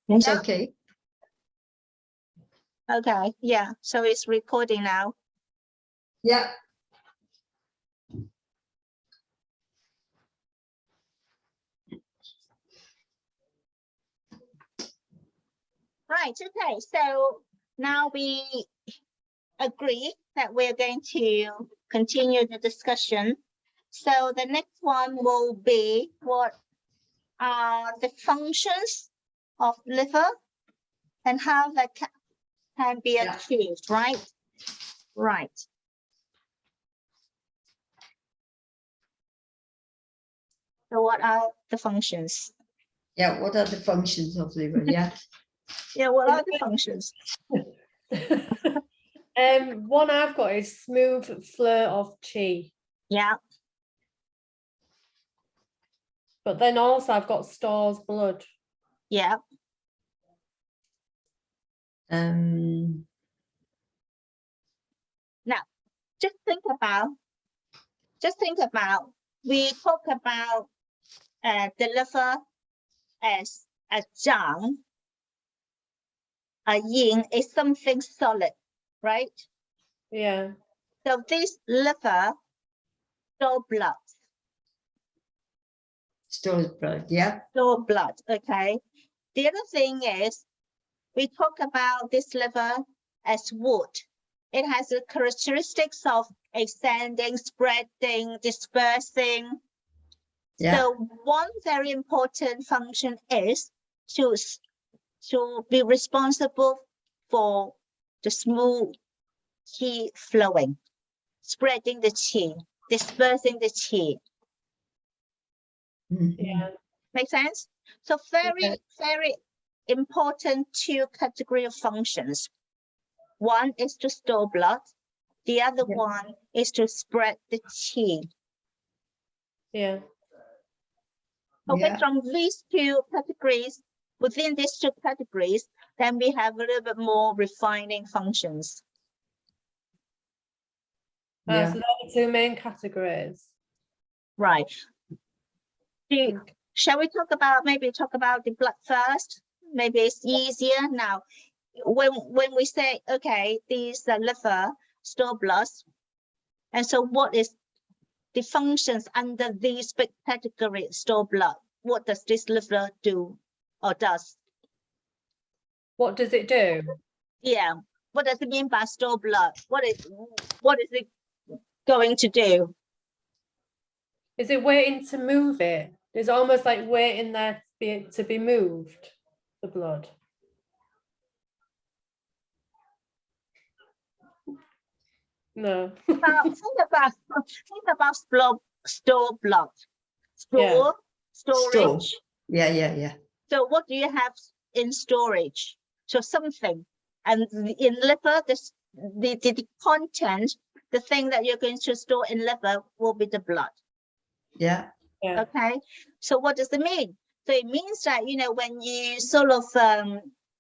It's okay. Okay, yeah, so it's recording now. Yeah. Right, okay, so now we agree that we're going to continue the discussion. So the next one will be what are the functions of liver and how that can be achieved, right? Right. So what are the functions? Yeah, what are the functions of liver? Yeah. Yeah, what are the functions? One I've got is smooth flow of chi. Yeah. But then also I've got stores blood. Yeah. Um. Now, just think about, we talk about the liver as a zhang, a yin is something solid, right? Yeah. So this liver store blood. Stores blood. Yeah. Store blood, okay. The other thing is, we talk about this liver as wood. It has the characteristics of ascending, spreading, dispersing. Yeah. So one very important function is to be responsible for the smooth qi flowing, spreading the qi, dispersing the qi. Yeah. Make sense? So very, very important two category of functions. One is to store blood. The other one is to spread the qi. Yeah. Okay, from these two categories, within these two categories, then we have a little bit more refining functions. So they're the two main categories. Right. Shall we maybe talk about the blood first? Maybe it's easier now. When we say, okay, these are liver store blood, and so what is the functions under these big categories, store blood? What does this liver do or does? What does it do? Yeah. What does it mean by store blood? What is it going to do? Is it waiting to move it? It's almost like waiting there to be moved, the blood. No. Think about store blood. Storage. Yeah. So what do you have in storage? So something. And in liver, the content, the thing that you're going to store in liver will be the blood. Yeah. Okay. So what does it mean? So it means that, you know, when you sort of,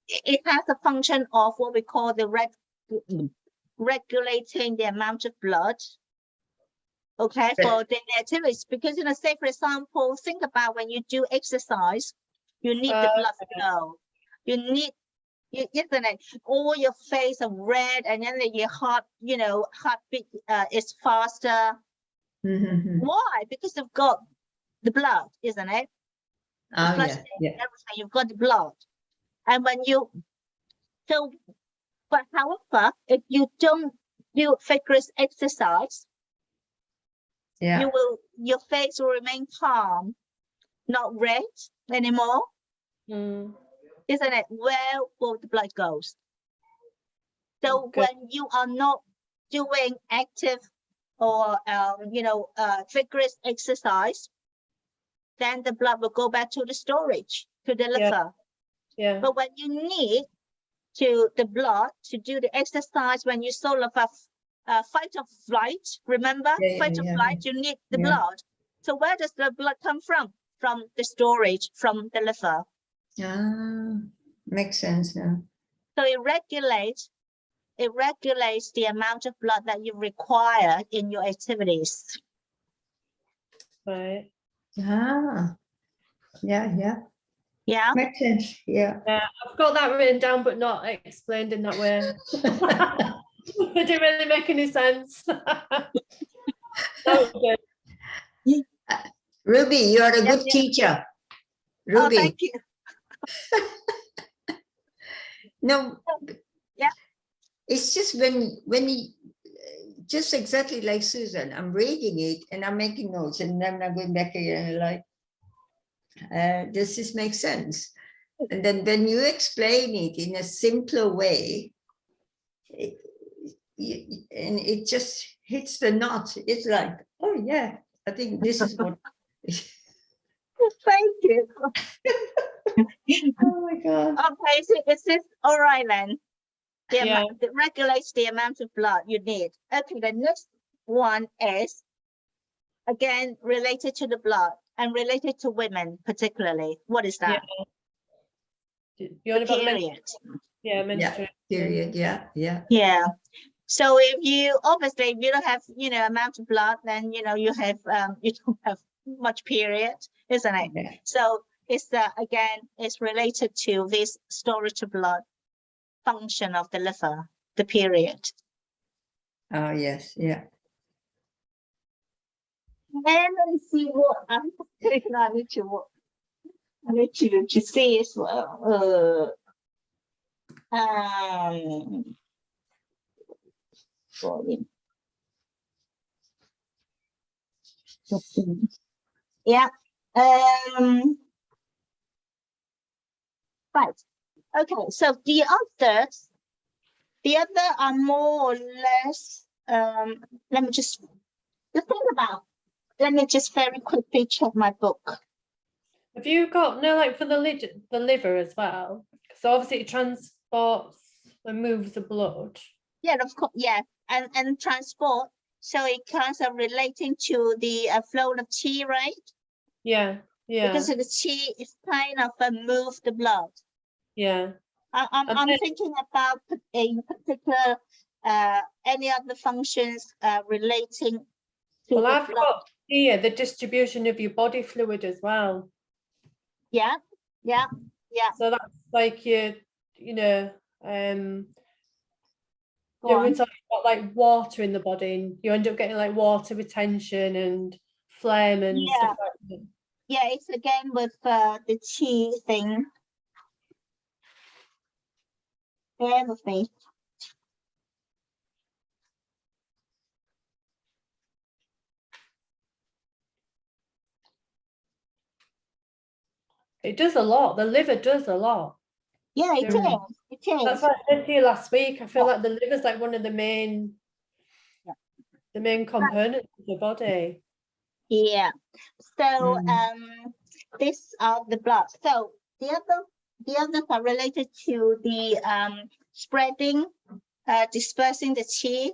it has a function of what we call the regulating the amount of blood, okay, for daily activities. Because, you know, say, for example, think about when you do exercise, you need the blood flow. You need, isn't it? All your face are red, and then your heart, you know, heartbeat is faster. Why? Because you've got the blood, isn't it? Oh, yeah. Everything, you've got the blood. And when you, but however, if you don't do vigorous exercise, your face will remain calm, not red anymore. Isn't it? Where will the blood goes? So when you are not doing active or vigorous exercise, then the blood will go back to the storage, to the liver. Yeah. But when you need the blood to do the exercise, when you sort of fight or flight, remember? Fight or flight, you need the blood. So where does the blood come from? From the storage, from the liver. Makes sense now. So it regulates the amount of blood that you require in your activities. Right. Yeah. Yeah. Makes sense. Yeah. Yeah, I've got that written down, but not explained in that way. It didn't really make any sense. Okay. Ruby, you are a good yeah. teacher. Oh, Ruby. thank you. No. Yeah. It's just when you, just exactly like Susan, I'm reading it and I'm making notes and then I'm going back again and like, does this make sense? And then when you explain it in a simpler way, and it just hits the knot. It's like, oh yeah, I think this is what. Thank you. Oh my God. Okay, so is this all right then? Yeah. It regulates the amount of blood you need. Okay, the next one is again related to the blood and related to women particularly. What is that? You're on about the Period. yeah, menstruation. Period. Yeah. Yeah. So if you obviously if you don't have amount of blood, then you have you don't have much period, isn't it? Yeah. So it's again it's related to this storage of blood function of the liver, the period. Oh yes. Yeah. And let me see what I need to see as well. Volume. Yeah. Right. Okay. So the other are more or less. Let me just think about. Let me just very quickly check my book. Have you got like for the liver as well? Because obviously it transports and moves the blood. Yeah, of course. Yeah, and transport. So it kind of relating to the flow of chi, right? Yeah. Because the chi is kind of move the blood. Yeah. I'm thinking about in particular any other functions relating to well, the I've blood. got here the distribution of your body fluid as well. Yeah. So that's like your, Go on. we're talking about like water in the body, and you end up getting like water retention and phlegm and stuff like that. Yeah, it's again with the chi thing. Bear with me. It does a lot. The liver does a lot. Yeah, it Yeah. is. It is. That's what I said to you last week. I feel like the liver's like one of the main components of the body. Yeah. So these are the blood. So the others are related to the spreading, dispersing the chi.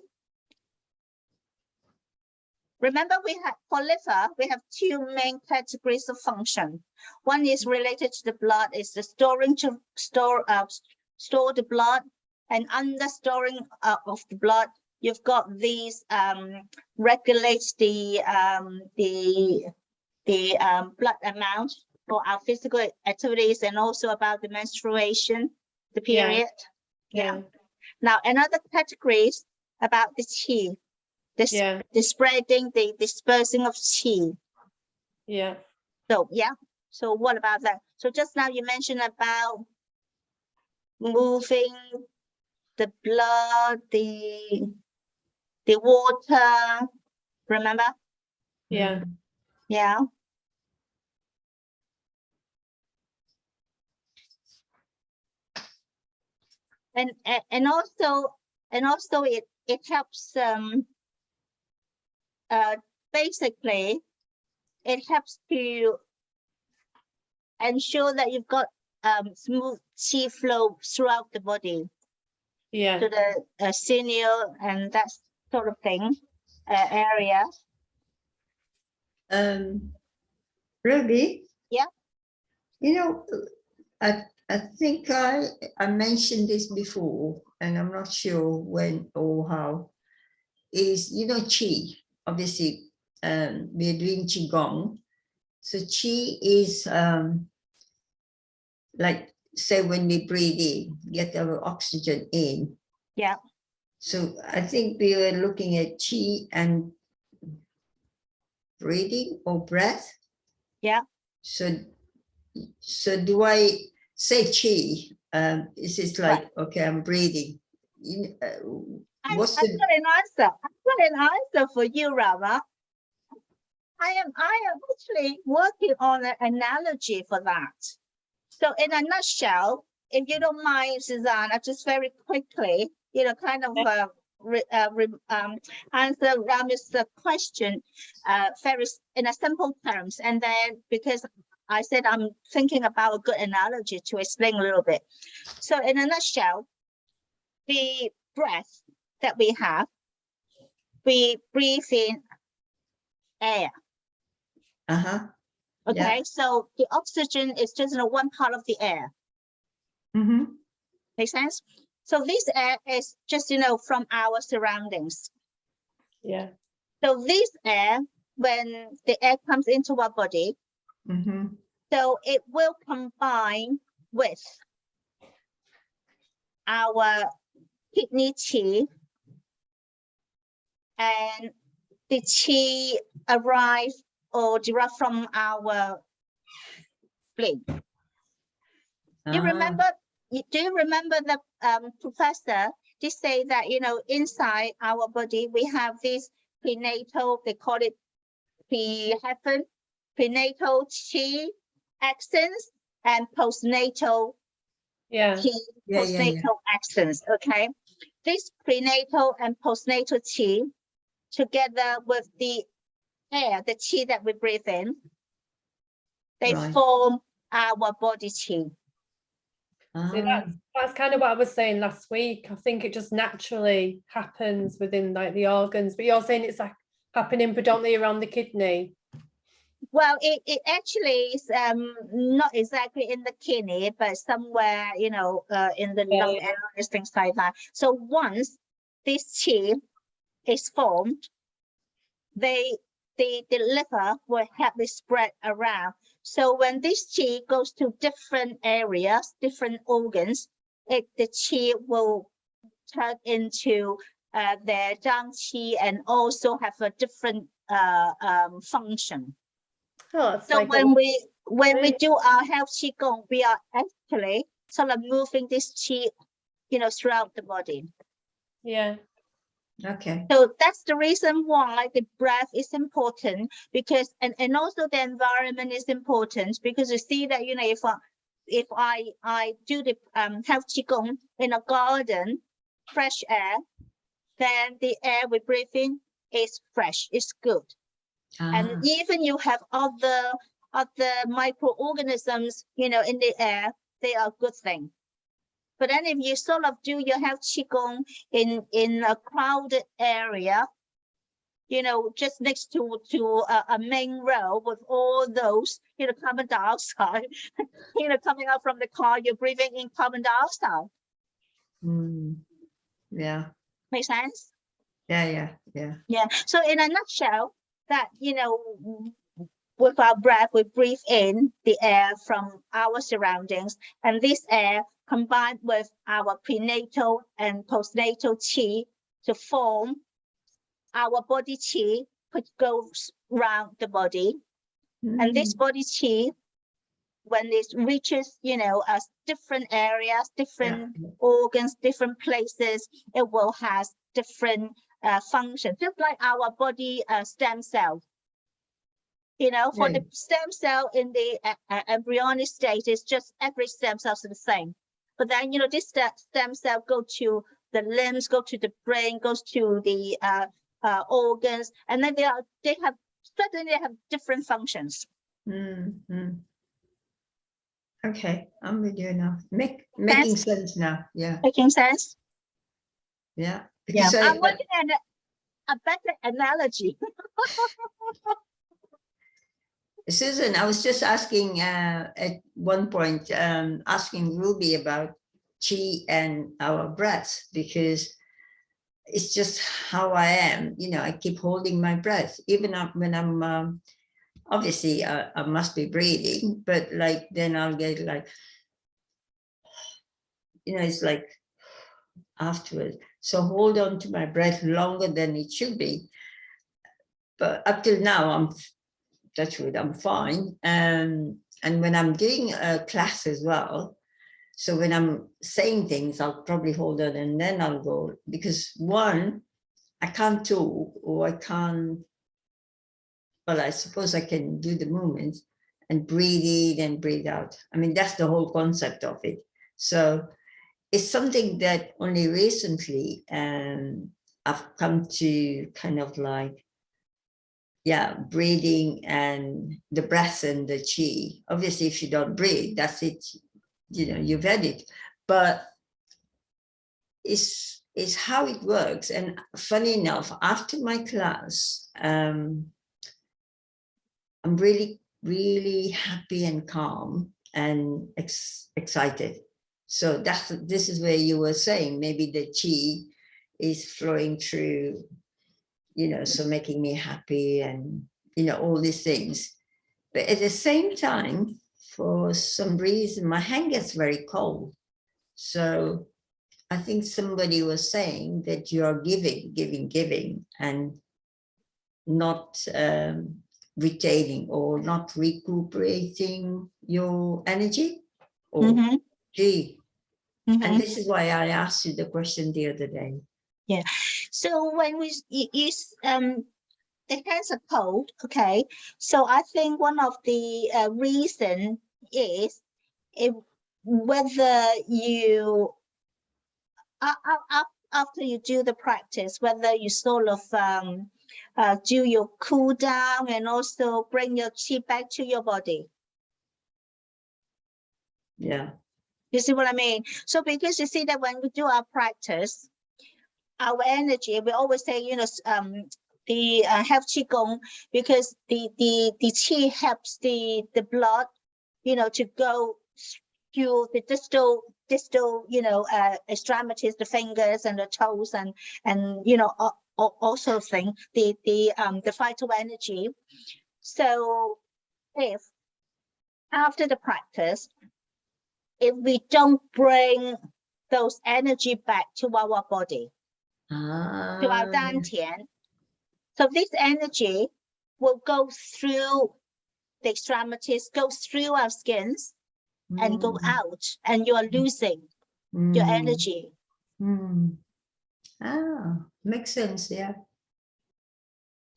Remember, we have for liver, we have two main categories of function. One is related to the blood, is the storing to store the blood, and under storing of the blood, you've got these regulates the blood amount for our physical activities and also about the menstruation, the period. Yeah. Now another category is about the chi. The spreading, the dispersing of chi. Yeah. So So what about that? So just now you mentioned about moving the blood, the water. Remember? Yeah. Yeah. And also it helps basically it helps to ensure that you've got smooth chi flow throughout the body. Yeah. To the sinew and that sort of thing area. Ruby? Yeah. I think I mentioned this before, and I'm not sure when or how, is, Qi, obviously, we're doing Qigong. So Qi is like say when we breathe in, get our oxygen in. Yeah. So I think we were looking at chi and breathing or breath. Yeah. So do I say chi? Is it like, Right. okay, I'm breathing? What's I've the got an answer. I've got an answer for you, Rama. I am actually working on an analogy for that. So in a nutshell, if you don't mind, Susanna, just very quickly, kind of answer Rami's question very in a simple terms, and then because I said I'm thinking about a good analogy to explain a little bit. So in a nutshell, the breath that we have, we breathe in air. Okay, yeah. so the oxygen is just one part of the air. Make sense? So this air is just from our surroundings. Yeah. So this air, when the air comes into our body, so it will combine with our kidney qi, and the qi arrive or derive from our spleen. Do you remember the professor did say that inside our body we have this prenatal, they call it prenatal qi axons and postnatal qi, postnatal axons. Okay, this prenatal and postnatal qi together with the air, the qi that we breathe in, they form our body qi. See, that's kind of what I was saying last week. I think it just naturally happens within like the organs, but you're saying it's like happening predominantly around the kidney. Well, it actually is not exactly in the kidney, but somewhere in the lung areas, things like that. So once this qi is formed, the liver will help it spread around. So when this qi goes to different areas, different organs, the qi will turn into their zhang qi and also have a different function. Oh, so like when we do our health qigong, we are actually sort of moving this qi, throughout the body. Yeah. Okay. So that's the reason why the breath is important, because and also the environment is important, because you see that if I do the health qigong in a garden, fresh air, then the air we breathe in is fresh, it's good. And even you have other microorganisms, in the air, they are a good thing. But then if you sort of do your health qigong in a crowded area, just next to a main road with all those, carbon dioxide, coming out from the car, you're breathing in carbon dioxide. Yeah. Make sense? Yeah. So in a nutshell, that, with our breath, we breathe in the air from our surroundings, and this air combined with our prenatal and postnatal qi to form our body qi, which goes around the body. And this body qi, when it reaches, different areas, different organs, different places, it will have different functions, just like our body stem cell. For the stem cell in the embryonic state, is just every stem cell is the same. But then, this stem cell go to the limbs, go to the brain, goes to the organs, and then they have different functions. Okay, I'm with you now. Making sense now. Yeah. Making sense? Yeah. Because I'm looking at a better analogy. Susan, I was just asking at one point, asking Ruby about chi and our breath, because it's just how I am. I keep holding my breath, even when I'm obviously I must be breathing, but like then I'll get like it's like afterwards. So hold on to my breath longer than it should be. But up till now, touch wood, I'm fine. And when I'm doing a class as well, so when I'm saying things, I'll probably hold on and then I'll go, because one, I can't talk, or I can't, well, I suppose I can do the movements and breathe in and breathe out. I mean, that's the whole concept of it. So it's something that only recently I've come to kind of like, yeah, breathing and the breath and the chi. Obviously, if you don't breathe, that's it, you've had it. But it's how it works. And funny enough, after my class, I'm really, really happy and calm and excited. So this is where you were saying maybe the chi is flowing through, so making me happy and, all these things. But at the same time, for some reason, my hand gets very cold. So I think somebody was saying that you are giving, and not retaining or not recuperating your energy. Or gee. And this is why I asked you the question the other day. Yeah. So when we use the hands are cold, okay. So I think one of the reason is whether you after you do the practice, whether you sort of do your cool down and also bring your chi back to your body. Yeah. You see what I mean? So because you see that when we do our practice, our energy, we always say, the have qigong, because the qi helps the blood, to go through the distal, extremities, the fingers and the toes, and also thing, the vital energy. So if after the practice, if we don't bring those energy back to our body, to our dantian, so this energy will go through the extremities, go through our skins, and go out, and you are losing your energy. Makes sense. Yeah.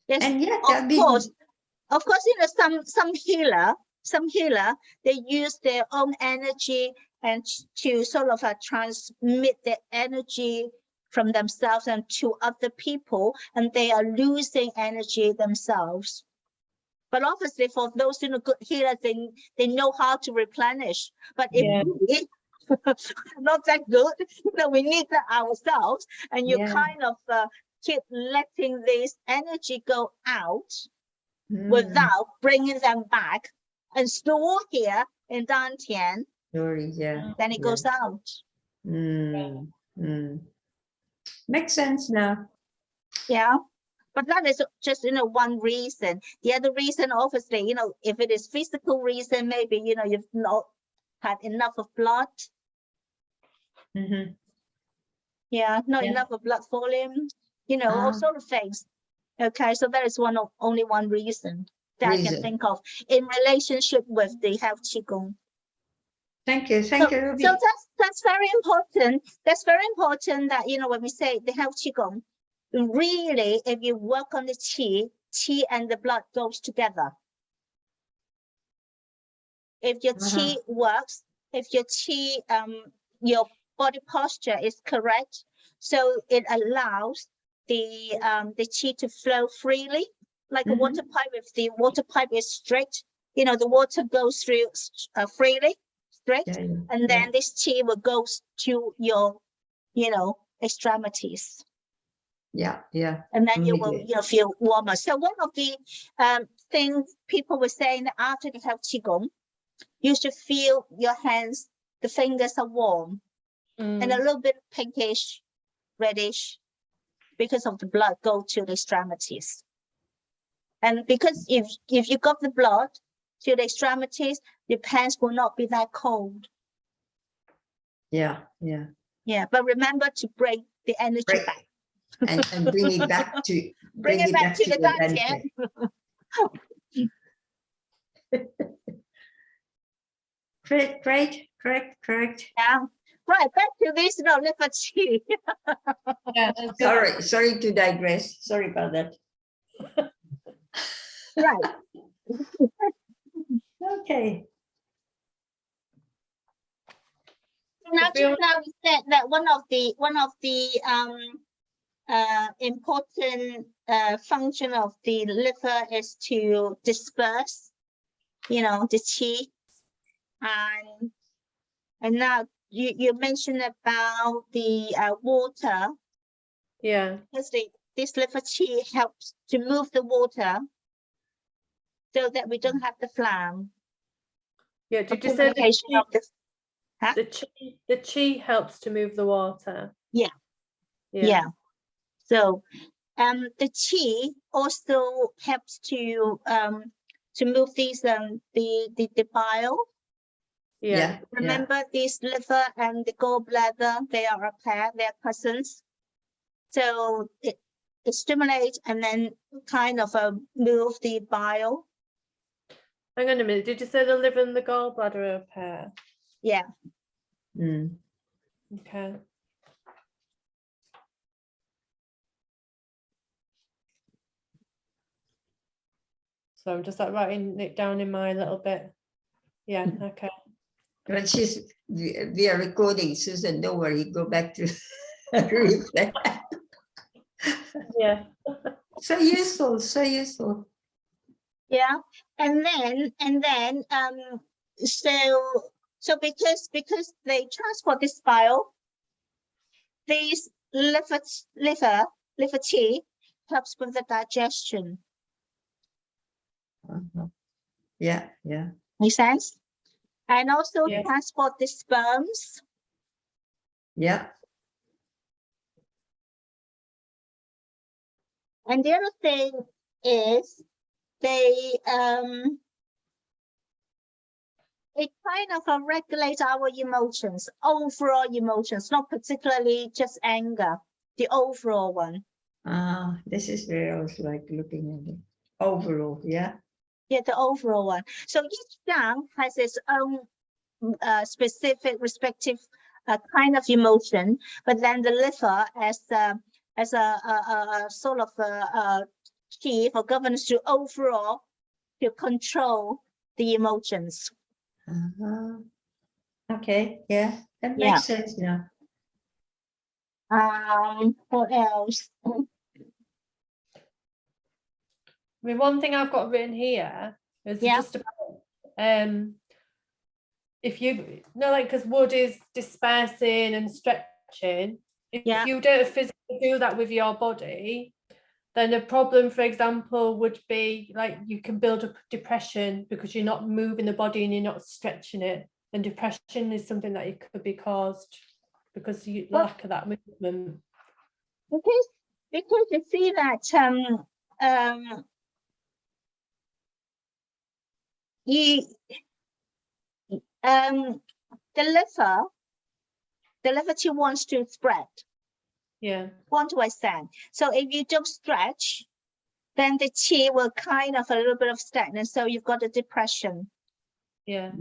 Yes, and yeah, of course, some healer, they use their own energy and to sort of transmit the energy from themselves and to other people, and they are losing energy themselves. But obviously, for those good healers, they know how to replenish. But if not that good, we need that ourselves, and you kind of keep letting this energy go out without bringing them back and store here in dantian. Then it goes out. Makes sense now. Yeah. But that is just, one reason. The other reason, obviously, if it is physical reason, maybe, you've not had enough of blood. Yeah, not enough of blood volume, all sort of things. Okay, so that is only one reason that I can think of in relationship with the health qigong. Thank you, So that's very important. That's very important that, when we say the health qigong, really, if you work on the qi and the blood goes together. If your qi works, if your qi, your body posture is correct, so it allows the qi to flow freely, like a water pipe. If the water pipe is straight, the water goes through freely, straight, and then this qi will go to your, extremities. And then you will feel warmer. So one of the things people were saying that after the health qigong, you should feel your hands, the fingers are warm and a little bit pinkish, reddish, because of the blood go to the extremities. And because if you got the blood to the extremities, the hands will not be that cold. Yeah, yeah. Yeah, but remember to bring the energy Break back. and bring it back to Bring it back to the dantian. Correct. Yeah. Right, back to this liver qi. Yeah, Sorry to digress. Sorry about that. Right. Okay. Now, just now we said that one of the important function of the liver is to disperse, the qi, and now you mentioned about the water, yeah. because this liver qi helps to move the water so that we don't have the phlegm. Yeah, did you say Accumulation of the the chi helps to move the water? Yeah. So the qi also helps to move these the bile. Yeah. Remember these liver and the gallbladder, they are a pair, they are cousins. So it stimulates and then kind of move the bile. Hang on a minute, did you say the liver and the gallbladder are a pair? Yeah. Mm. Okay. So I'm just like writing it down in my little bit. Yeah, okay. But we are recording, Susan. Don't worry. Go back to replay. Yeah. So useful. Yeah, and then so because they transport this bile, these liver qi helps with the digestion. Yeah. Make sense? And also Yeah. transport the sperms. Yeah. And the other thing is they it kind of regulates our emotions, overall emotions, not particularly just anger, the overall one. This is where I was like looking at it. Overall, yeah. Yeah, the overall one. So each yang has its own specific respective kind of emotion, but then the liver as a sort of key for governance to overall to control the emotions. Okay, yeah, that Yeah. makes sense now. What else? I mean, one thing I've got written here is just about if you know, like, because wood is dispersing and stretching, if you don't physically do that with your body, then a problem, for example, would be like you can build up depression because you're not moving the body and you're not stretching it. And depression is something that it could be caused because you lack of that movement. Because you see that the liver qi wants to spread. Yeah. Want to extend. So if you don't stretch, then the qi will kind of a little bit of stagnant. So you've got a depression. Yeah.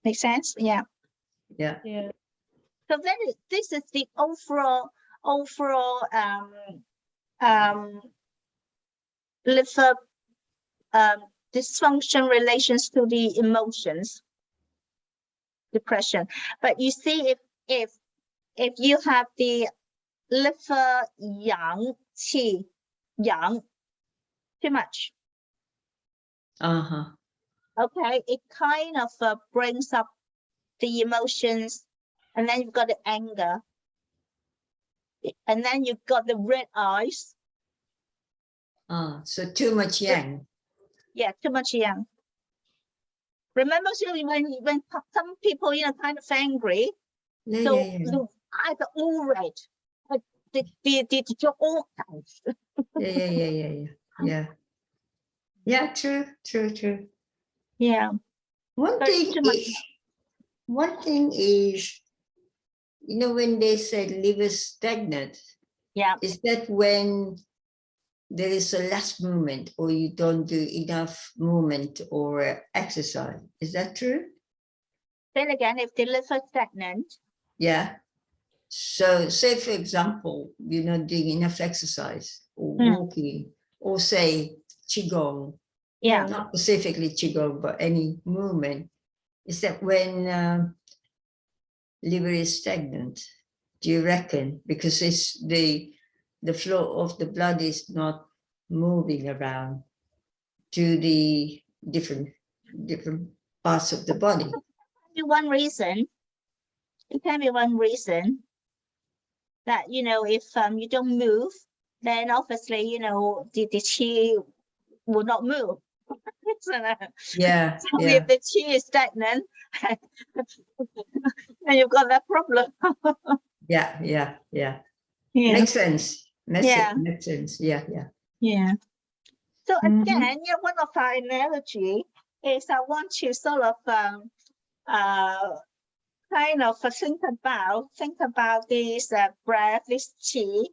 Make sense? Yeah. So then this is the overall liver dysfunction relations to the emotions, depression. But you see, if you have the liver yang qi yang too much, okay, it kind of brings up the emotions, and then you've got the anger, and then you've got the red eyes. So too much yang. Yeah, too much yang. Remember, when some people, kind of angry, the eyes are all red. The all eyes. Yeah, true. Yeah. One thing is you know, when they say liver stagnant, Yeah. is that when there is a less movement or you don't do enough movement or exercise? Is that true? Then again, if the liver stagnant, Yeah. So say, for example, you're not doing enough exercise or walking, or say Qigong, yeah. not specifically Qigong, but any movement. Is that when liver is stagnant? Do you reckon? Because it's the flow of the blood is not moving around to the different parts of the body. One reason, it can be one reason that, you know, if you don't move, then obviously, you know, the qi will not move. Isn't it? Yeah. So Yeah. if the qi is stagnant, then you've got that problem. Yeah. Yeah. Yeah. Yeah. Makes sense. Yeah. Makes sense. Yeah. Yeah. Yeah. So Mhm. again, yeah, one of our analogy is I want to sort of kind of think about this breath, this qi,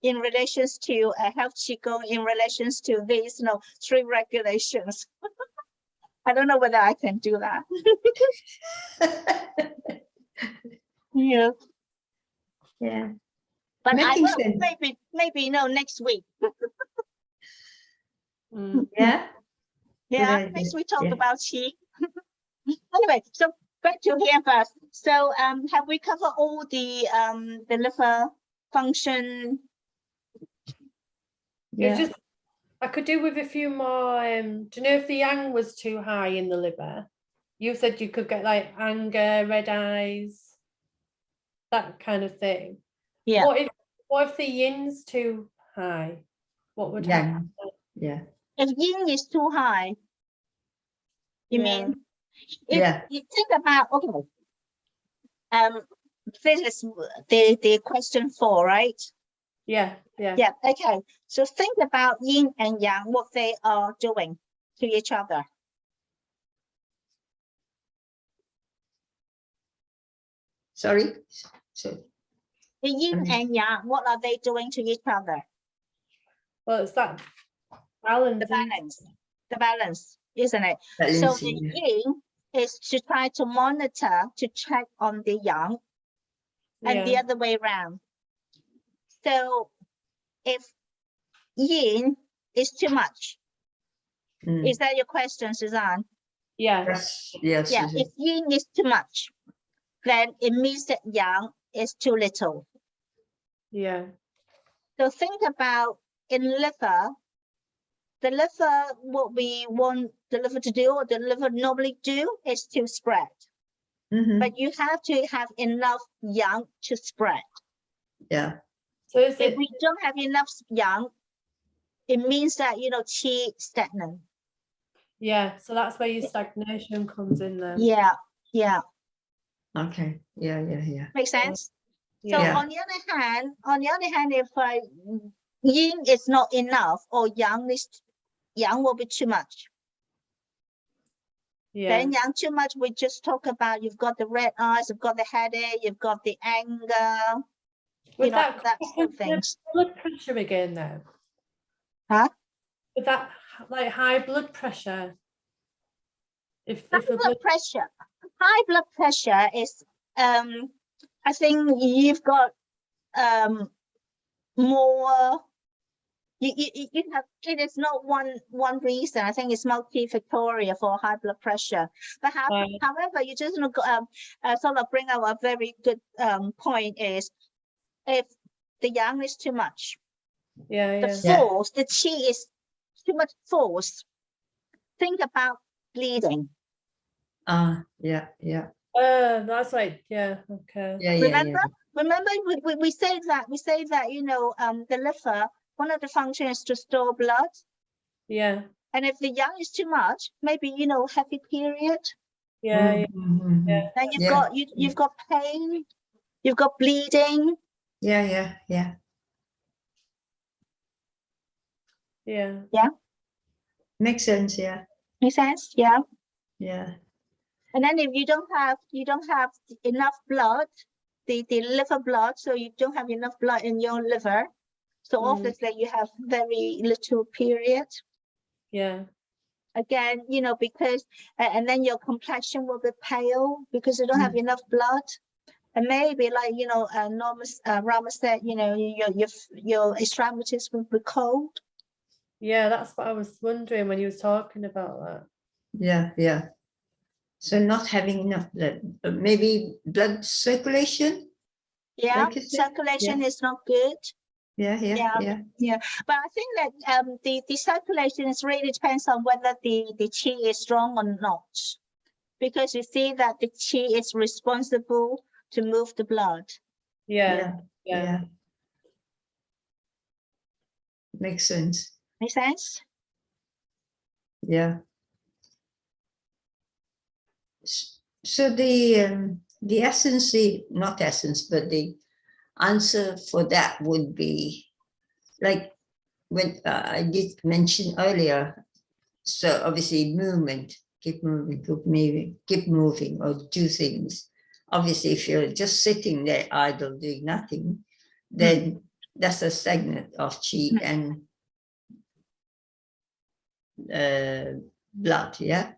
in relations to health qigong, in relations to these, you know, 3 regulations. I don't know whether I can do that. Yeah. Yeah. But Making I will sense. maybe you know, next week. Yeah. Yeah, idea. next we talk Yeah. about qi. Anyway, so back to here first. So have we covered all the liver function? It's just, I could do with a few more. Do you know if the yang was too high in the liver? You said you could get like anger, red eyes, that kind of thing. Yeah. What if the yin's too high? What would happen? Yeah. If yin is too high, you Yeah. mean? If Yeah. you think about, okay, this is the question 4, right? Yeah. Yeah. Yeah, okay. So think about yin and yang, what they are doing to each other. Sorry. So The yin and yang, what are they doing to each other? Well, it's that balance. The balance, isn't it? So the yin is to try to monitor, to check on the yang, and the other way around. So if yin is too much, is that your question, Suzanne? Yes. Yes. Yeah, if yin is too much, then it means that yang is too little. Yeah. So think about in liver, the liver, what we want the liver to do, or the liver normally do, is to spread. But you have to have enough yang to spread. Yeah. So is if we don't have enough yang, it means that, you know, qi stagnant. Yeah, so that's where your stagnation comes in then. Yeah, yeah. Okay. Yeah. Yeah. Yeah. Makes sense. Yeah. So on the other hand, if yin is not enough or yang will be too much. Yeah. Then yang too much, we just talk about you've got the red eyes, you've got the headache, you've got the anger. With that sort of things. Blood pressure again though. Huh? With that like high blood pressure. If High blood pressure is I think you've got more. You have, it is not one reason. I think it's multifactorial for high blood pressure. But however, you just sort of bring out a very good point is if the yang is too much, the force, the qi is too much force. Think about bleeding. Yeah. Yeah. That's like, okay. Yeah. Remember, we say that, you know, the liver, one of the functions is to store blood. Yeah. And if the yang is too much, maybe, you know, heavy period. Yeah. Then you've got pain, you've got bleeding. Yeah. Makes sense. Yeah. Makes sense. Yeah. Yeah. And then if you don't have enough blood, the liver blood, so you don't have enough blood in your liver. So obviously you have very little period. Yeah. Again, you know, because, and then your complexion will be pale because you don't have enough blood. And maybe like, you know, Rama said, you know, your extremities will be cold. Yeah, that's what I was wondering when you was talking about that. Yeah, yeah. So not having enough blood, maybe blood circulation. Yeah, Like you said? circulation is not good. Yeah. But I think that the circulation is really depends on whether the qi is strong or not, because you see that the qi is responsible to move the blood. Yeah. Makes sense. Make sense? Yeah. So the essence, not essence, but the answer for that would be like when I did mention earlier. So obviously movement, keep moving, or do things. Obviously, if you're just sitting there idle, doing nothing, then that's a stagnant of qi and blood. Yeah.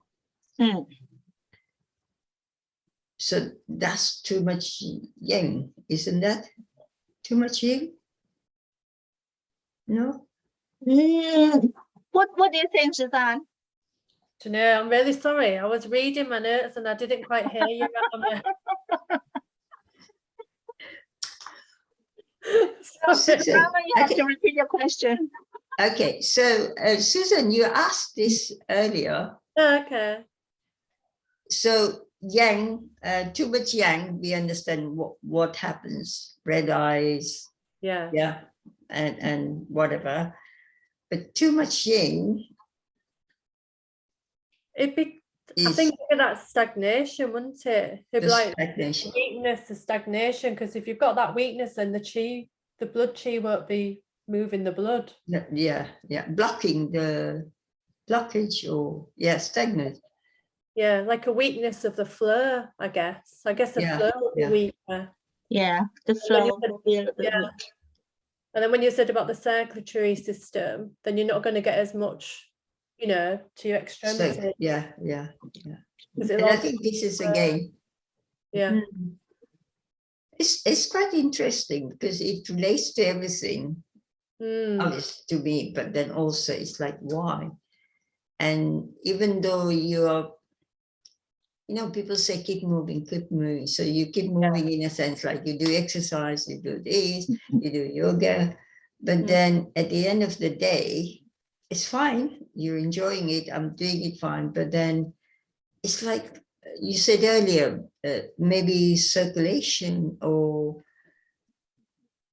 So that's too much yang, isn't that? Too much yang? No? What do you think, Suzanne? Do you know, I'm really sorry. I was reading my notes and I didn't quite hear you. Susan, Rama, you have to repeat your question. Okay, so Susan, you asked this earlier. Okay. So yang, too much yang, we understand what happens, red eyes, Yeah, and whatever. But too much yin, I think that's stagnation, wouldn't it? It'd be like stagnation. weakness to stagnation, because if you've got that weakness, then the blood chi won't be moving the blood. Yeah, blocking the blockage, or stagnant. Yeah, like a weakness of the flow, I guess. I guess the flow will be weaker. Yeah, the flow will be a little bit weak. And then when you said about the circulatory system, then you're not going to get as much, you know, to your extremity. So, yeah. And I think this is again. Yeah. It's quite interesting because it relates to everything. Obviously to me, but then also it's like, why? And even though you're, you know, people say keep moving. So you keep moving in a sense, like you do exercise, you do this, you do yoga, but then at the end of the day, it's fine. You're enjoying it. I'm doing it fine. But then it's like you said earlier, maybe circulation or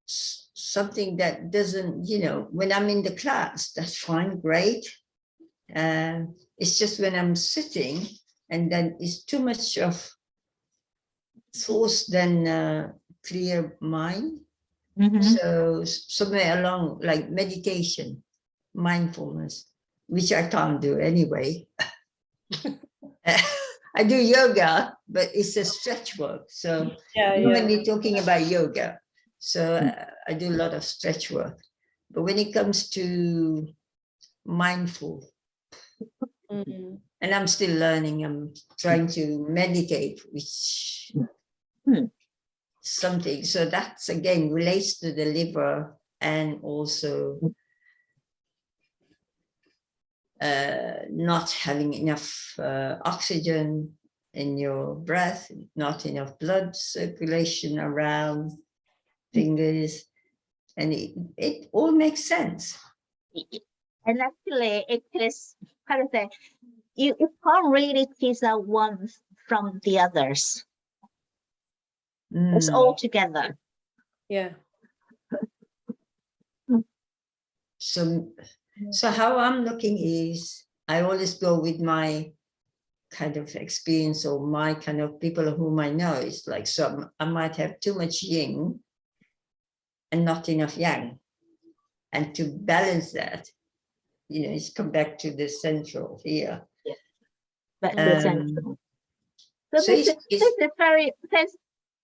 something that doesn't, you know, when I'm in the class, that's fine, great. It's just when I'm sitting and then it's too much of force than clear mind. So somewhere along, like meditation, mindfulness, which I can't do anyway. I do yoga, but it's a stretch work. So normally talking about yoga. So I do a lot of stretch work. But when it comes to mindful, and I'm still learning, I'm trying to meditate, which something. So that's again relates to the liver and also not having enough oxygen in your breath, not enough blood circulation around fingers, and it all makes sense. And actually, it is, how to say, you can't really tease out one from the others. It's all together. Yeah. So how I'm looking is, I always go with my kind of experience or my kind of people whom I know. It's like, so I might have too much yin and not enough yang. And to balance that, you know, it's come back to the central here. Back to the central. So this is very,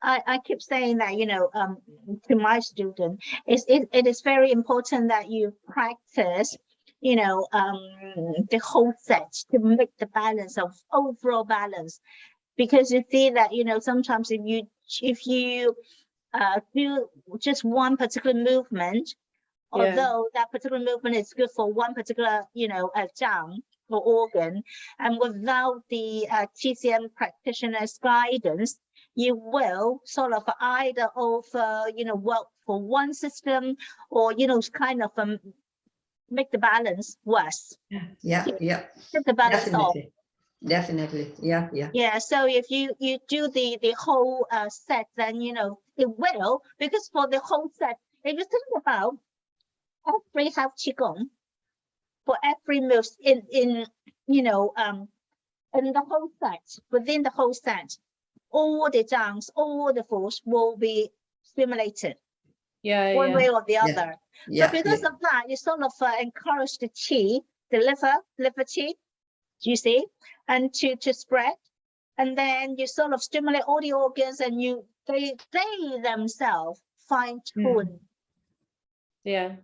I keep saying that, you know, to my student, it is very important that you practice, you know, the whole set to make the balance of overall balance. Because you see that, you know, sometimes if you do just one particular movement, although that particular movement is good for one particular, you know, jam or organ, and without the TCM practitioner's guidance, you will sort of either over, you know, work for one system, or, you know, kind of make the balance worse. Yeah, yeah, Take the balance off. definitely, yeah, yeah. Yeah, so if you do the whole set, then, you know, it will, because for the whole set, if you think about every half qigong, for every move in you know, in the whole set, within the whole set, all the jumps, all the force will be stimulated, one way or the other. Yeah, So because of that, you sort of encourage the qi, the liver qi, you see, and to spread, and then you sort of stimulate all the organs, and they themselves fine tune. Yeah.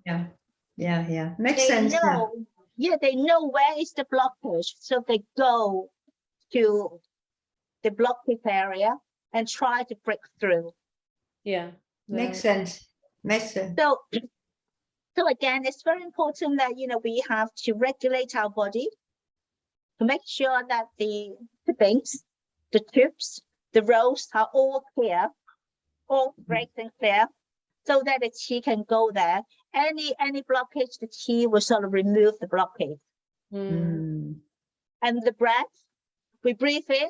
Makes They sense. know, they know where is the blockage, so they go to the blockage area and try to break through. Makes sense. So again, it's very important that, you know, we have to regulate our body to make sure that the tippings, the tubes, the rows are all clear, all breaks and clear, so that the qi can go there. Any blockage, the qi will sort of remove the blockage. And the breath, we breathe in,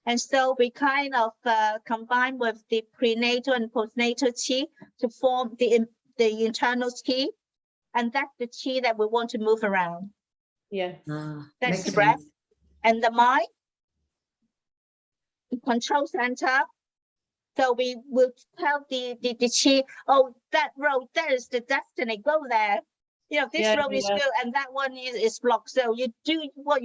and so we kind of combine with the prenatal and postnatal qi to form the internal qi, and that's the qi that we want to move around. That's the breath. And the mind, the control center. So we will tell the qi, oh, that road, that is the destiny, go there. You know, this road is good, and that one is blocked. So you do what